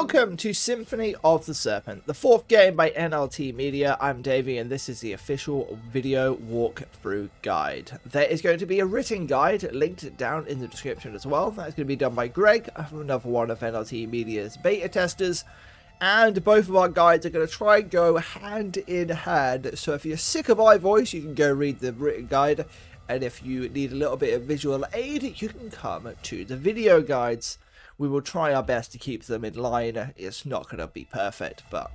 Welcome to Symphony of the Serpent, the fourth game by NLT Media. I'm Davey and this is the official video walkthrough guide. There is going to be a written guide linked down in the description as well. That's going to be done by Greg, another one of NLT Media's beta testers. And both of our guides are going to try and go hand in hand. So if you're sick of my voice, you can go read the written guide. And if you need a little bit of visual aid, you can come to the video guides. We will try our best to keep them in line. It's not going to be perfect, but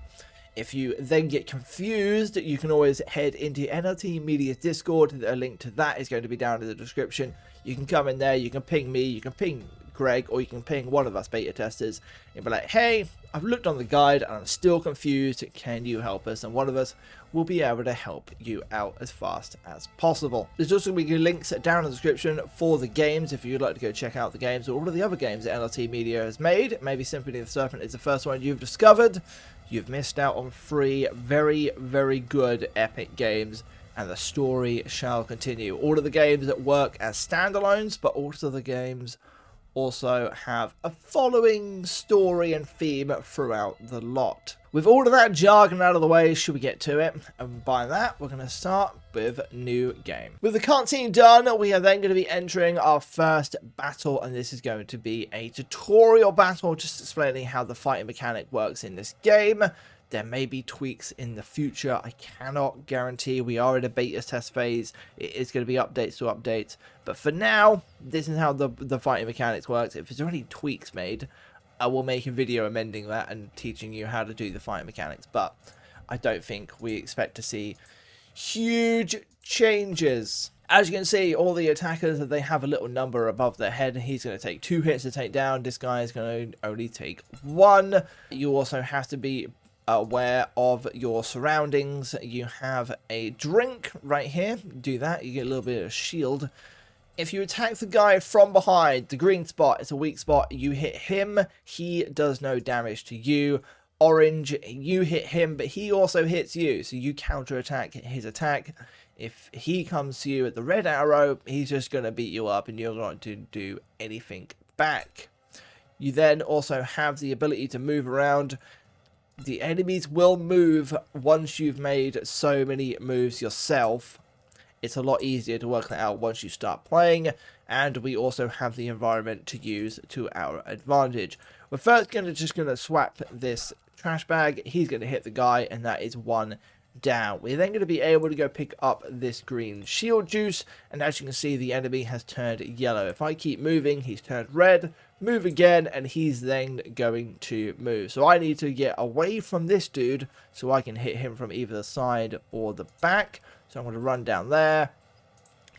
if you then get confused, you can always head into NLT Media's Discord. A link to that is going to be down in the description. You can come in there, you can ping me, you can ping Greg, or you can ping one of us beta testers and be like, hey, I've looked on the guide and I'm still confused, can you help us? And one of us will be able to help you out as fast as possible. There's also going to be links down in the description for the games if you'd like to go check out the games or all of the other games that NLT Media has made. Maybe Symphony of the Serpent is the first one you've discovered. You've missed out on 3 very, very good epic games, and the story shall continue. All of the games that work as standalones, but also the games also have a following story and theme throughout the lot. With all of that jargon out of the way, should we get to it? And by that, we're going to start with new game. With the cutscene done, we are then going to be entering our first battle, and this is going to be a tutorial battle, just explaining how the fighting mechanic works in this game. There may be tweaks in the future. I cannot guarantee. We are in a beta test phase. It is going to be updates to updates. But for now, this is how the fighting mechanics works. If there's any tweaks made, I will make a video amending that and teaching you how to do the fighting mechanics. But I don't think we expect to see huge changes. As you can see, all the attackers, they have a little number above their head. He's going to take 2 hits to take down. This guy is going to only take 1. You also have to be aware of your surroundings. You have a drink right here. Do that, you get a little bit of shield. If you attack the guy from behind, the green spot is a weak spot. You hit him, he does no damage to you. Orange, you hit him, but he also hits you, so you counterattack his attack. If he comes to you at the red arrow, he's just going to beat you up and you're not to do anything back. You then also have the ability to move around. The enemies will move once you've made so many moves yourself. It's a lot easier to work that out once you start playing, and we also have the environment to use to our advantage. We're first just going to swap this trash bag. He's going to hit the guy, and that is 1 down. We're then going to be able to go pick up this green shield juice, and as you can see, the enemy has turned yellow. If I keep moving, he's turned red. Move again, and he's then going to move. So I need to get away from this dude so I can hit him from either the side or the back. So I'm going to run down there,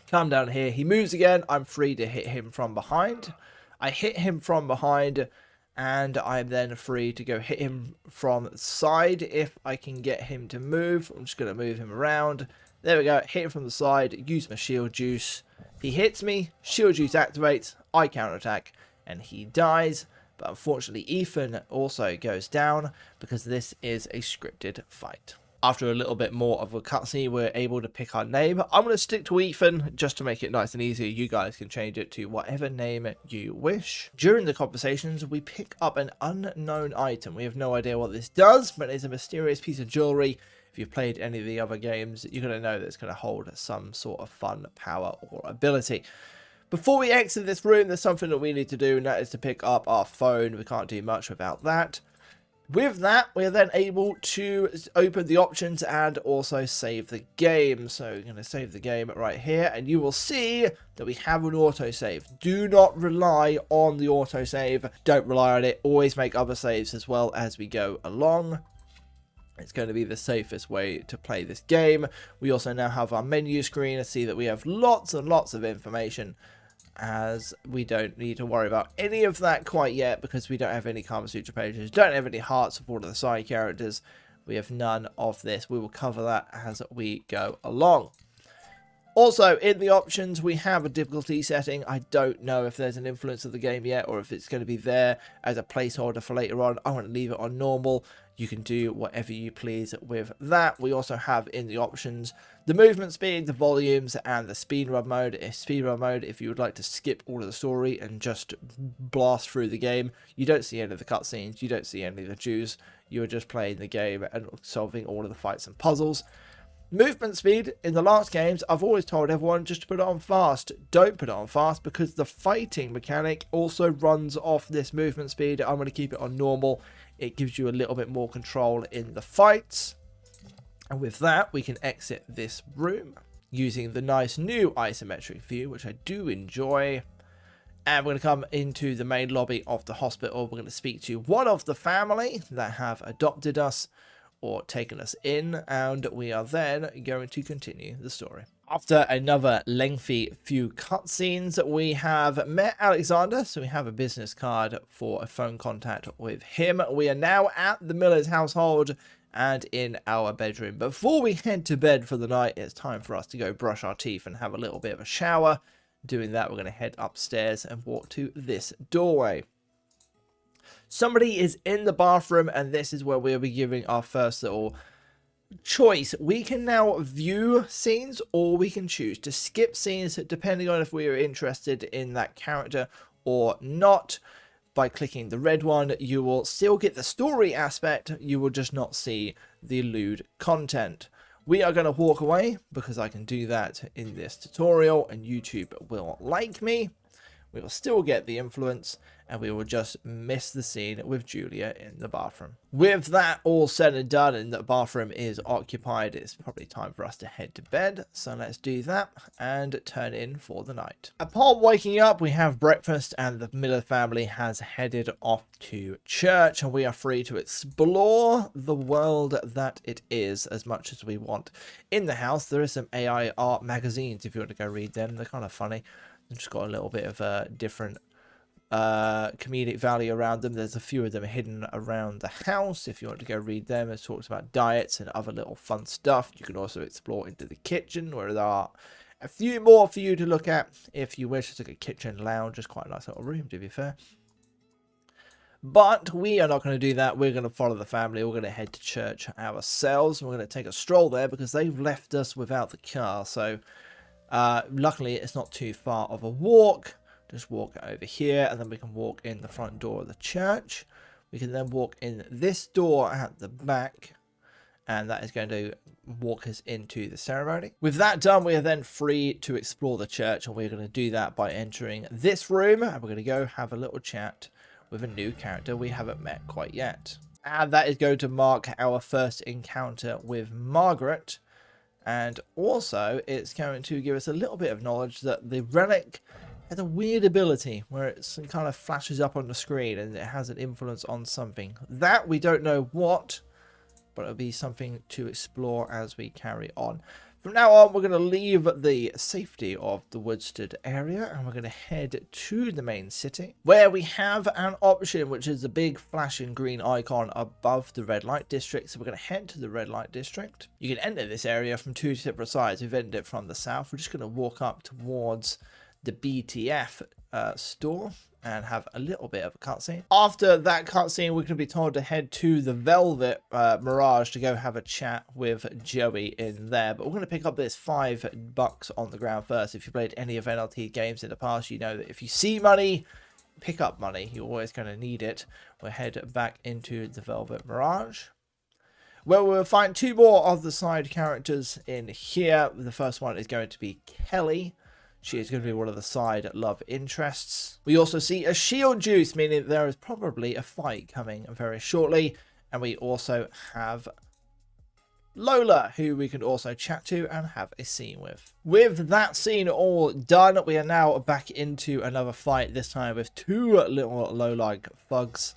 come down here. He moves again. I'm free to hit him from behind. I hit him from behind, and I'm then free to go hit him from the side if I can get him to move. I'm just going to move him around. There we go. Hit him from the side. Use my shield juice. He hits me. Shield juice activates. I counterattack. And he dies, but unfortunately Ethan also goes down because this is a scripted fight. After a little bit more of a cutscene, we're able to pick our name. I'm going to stick to Ethan just to make it nice and easy. You guys can change it to whatever name you wish. During the conversations, we pick up an unknown item. We have no idea what this does, but it's a mysterious piece of jewelry. If you've played any of the other games, you're going to know that it's going to hold some sort of fun power or ability. Before we exit this room, there's something that we need to do, and that is to pick up our phone. We can't do much without that. With that, we're then able to open the options and also save the game. So we're going to save the game right here, and you will see that we have an autosave. Do not rely on the autosave. Don't rely on it. Always make other saves as well as we go along. It's going to be the safest way to play this game. We also now have our menu screen to see that we have lots and lots of information, as we don't need to worry about any of that quite yet because we don't have any Kama Sutra pages, don't have any hearts of all of the side characters. We have none of this. We will cover that as we go along. Also, in the options, we have a difficulty setting. I don't know if there's an influence of the game yet, or if it's going to be there as a placeholder for later on. I want to leave it on normal. You can do whatever you please with that. We also have in the options the movement speed, the volumes, and the speedrun mode. If you would like to skip all of the story and just blast through the game, you don't see any of the cutscenes, you don't see any of the Jews. You're just playing the game and solving all of the fights and puzzles. Movement speed, in the last games, I've always told everyone just to put it on fast. Don't put it on fast because the fighting mechanic also runs off this movement speed. I'm going to keep it on normal. It gives you a little bit more control in the fights. And with that, we can exit this room using the nice new isometric view, which I do enjoy. And we're going to come into the main lobby of the hospital. We're going to speak to one of the family that have adopted us or taken us in, and we are then going to continue the story. After another lengthy few cutscenes, we have met Alexander, so we have a business card for a phone contact with him. We are now at the Miller's household and in our bedroom. Before we head to bed for the night, it's time for us to go brush our teeth and have a little bit of a shower. Doing that, we're going to head upstairs and walk to this doorway. Somebody is in the bathroom, and this is where we'll be giving our first little choice. We can now view scenes, or we can choose to skip scenes depending on if we are interested in that character or not. By clicking the red one, you will still get the story aspect, you will just not see the lewd content. We are going to walk away because I can do that in this tutorial and YouTube will like me. We will still get the influence, and we will just miss the scene with Julia in the bathroom. With that all said and done and the bathroom is occupied, it's probably time for us to head to bed. So let's do that and turn in for the night. Upon waking up, we have breakfast and the Miller family has headed off to church, and we are free to explore the world that it is as much as we want. In the house, there is some AI art magazines if you want to go read them. They're kind of funny. Just got a little bit of a different comedic value around them. There's a few of them hidden around the house if you want to go read them. It talks about diets and other little fun stuff. You can also explore into the kitchen where there are a few more for you to look at if you wish. It's like a kitchen lounge. It's quite a nice little room, to be fair. But we are not going to do that. We're going to follow the family. We're going to head to church ourselves. We're going to take a stroll there because they've left us without the car. So luckily, it's not too far of a walk. Just walk over here, and then we can walk in the front door of the church. We can then walk in this door at the back, and that is going to walk us into the ceremony. With that done, we are then free to explore the church, and we're going to do that by entering this room, and we're going to go have a little chat with a new character we haven't met quite yet. And that is going to mark our first encounter with Margaret. And also, it's going to give us a little bit of knowledge that the relic has a weird ability where it kind of flashes up on the screen and it has an influence on something. That we don't know what, but it'll be something to explore as we carry on. From now on, we're going to leave the safety of the Woodstead area and we're going to head to the main city, where we have an option, which is the big flashing green icon above the red light district. So we're going to head to the red light district. You can enter this area from two separate sides. We've entered it from the south. We're just going to walk up towards the BTF store and have a little bit of a cutscene. After that cutscene, we're going to be told to head to the Velvet Mirage to go have a chat with Joey in there. But we're going to pick up this $5 on the ground first. If you played any of NLT games in the past, you know that if you see money, pick up money. You're always going to need it. We'll head back into the Velvet Mirage, where we'll find two more of the side characters in here. The first one is going to be Kelly. She is going to be one of the side love interests. We also see a shield juice, meaning there is probably a fight coming very shortly. And we also have Lola, who we can also chat to and have a scene with. With that scene all done, we are now back into another fight, this time with two little low-like thugs.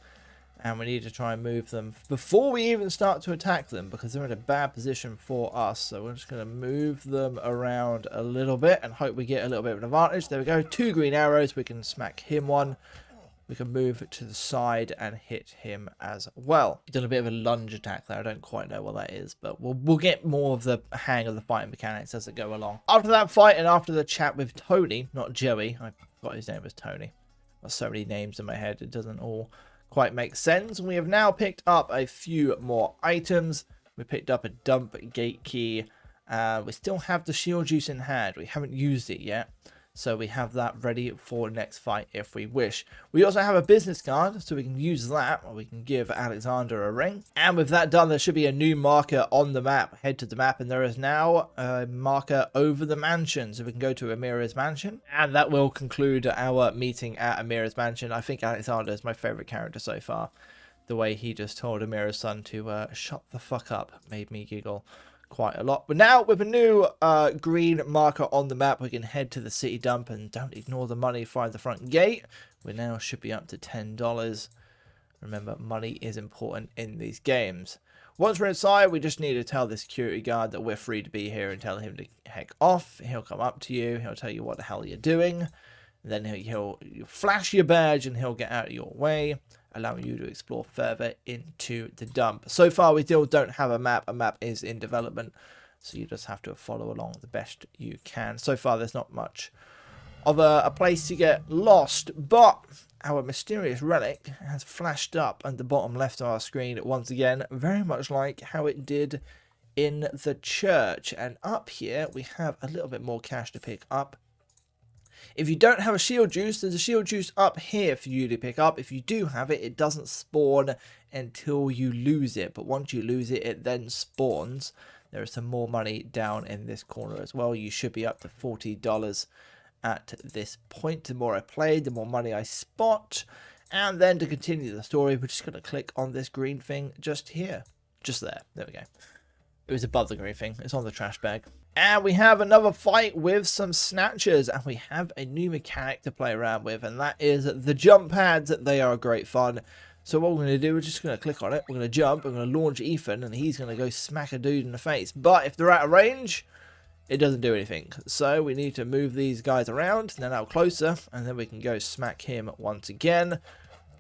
And we need to try and move them before we even start to attack them, because they're in a bad position for us. So we're just going to move them around a little bit and hope we get a little bit of an advantage. There we go. Two green arrows. We can smack him one. we can move to the side and hit him as well. He's done a bit of a lunge attack there. I don't quite know what that is, but we'll get more of the hang of the fighting mechanics as it go along. After that fight and after the chat with Tony, not Joey, I forgot his name was Tony. I've got so many names in my head, it doesn't all quite make sense. We have now picked up a few more items. We picked up a dump gate key. We still have the shield juice in hand. We haven't used it yet. So we have that ready for next fight if we wish. We also have a business card, so we can use that, or we can give Alexander a ring. And with that done, there should be a new marker on the map. Head to the map, and there is now a marker over the mansion. So we can go to Amira's mansion. And that will conclude our meeting at Amira's mansion. I think Alexander is my favorite character so far. The way he just told Amira's son to shut the fuck up made me giggle quite a lot. But now with a new green marker on the map, we can head to the city dump, and don't ignore the money by the front gate. We now should be up to $10. Remember, money is important in these games. Once we're inside, we just need to tell the security guard that we're free to be here and tell him to heck off. He'll come up to you, he'll tell you what the hell you're doing, then he'll flash your badge and he'll get out of your way, allowing you to explore further into the dump. So far, we still don't have a map. A map is in development, so you just have to follow along the best you can. So far, there's not much of a place to get lost, but our mysterious relic has flashed up at the bottom left of our screen once again, very much like how it did in the church. And up here, we have a little bit more cash to pick up. If you don't have a shield juice, there's a shield juice up here for you to pick up. If you do have it, it doesn't spawn until you lose it. But once you lose it, it then spawns. There is some more money down in this corner as well. You should be up to $40 at this point. The more I play, the more money I spot. And then to continue the story, we're just going to click on this green thing just here. Just there. There we go. It was above the green thing. It's on the trash bag. And we have another fight with some snatchers, and we have a new mechanic to play around with, and that is the jump pads. They are great fun. So what we're going to do, we're just going to click on it, we're going to jump, we're going to launch Ethan, and he's going to go smack a dude in the face. But if they're out of range, it doesn't do anything. So we need to move these guys around, and then out closer, and then we can go smack him once again.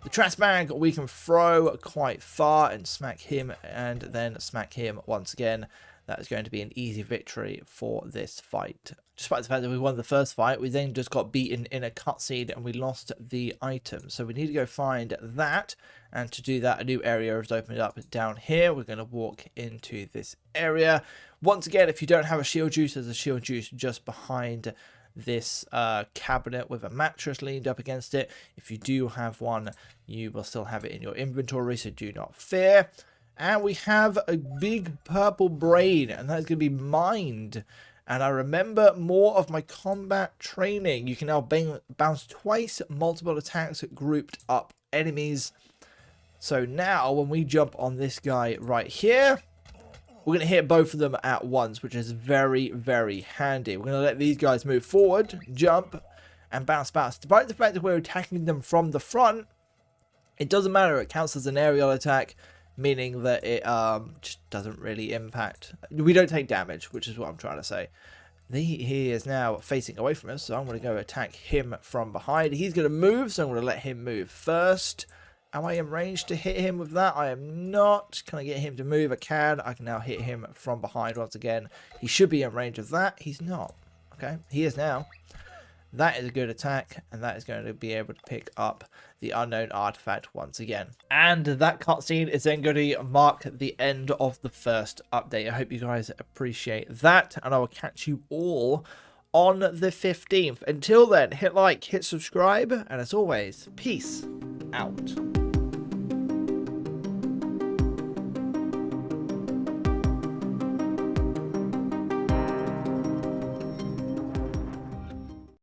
The trash bag we can throw quite far and smack him, and then smack him once again. That is going to be an easy victory for this fight. Despite the fact that we won the first fight, we then just got beaten in a cutscene and we lost the item. So we need to go find that. And to do that, a new area has opened up down here. We're going to walk into this area. Once again, if you don't have a shield juice, there's a shield juice just behind this cabinet with a mattress leaned up against it. If you do have one, you will still have it in your inventory, so do not fear. And we have a big purple brain, and that's going to be mined. And I remember more of my combat training. You can now bounce twice, multiple attacks at grouped up enemies. So now when we jump on this guy right here, we're going to hit both of them at once, which is very, very handy. We're going to let these guys move forward, jump, and bounce. Despite the fact that we're attacking them from the front, it doesn't matter. It counts as an aerial attack, meaning that it just doesn't really impact. We don't take damage, which is what I'm trying to say. He is now facing away from us, so I'm going to go attack him from behind. He's going to move, so I'm going to let him move first. Am I in range to hit him with that? I am not. Can I get him to move? I can. I can now hit him from behind once again. He should be in range of that. He's not. Okay, he is now. That is a good attack, and that is going to be able to pick up the unknown artifact once again. And that cutscene is then going to mark the end of the first update. I hope you guys appreciate that, and I will catch you all on the 15th. Until then, hit like, hit subscribe, and as always, peace out.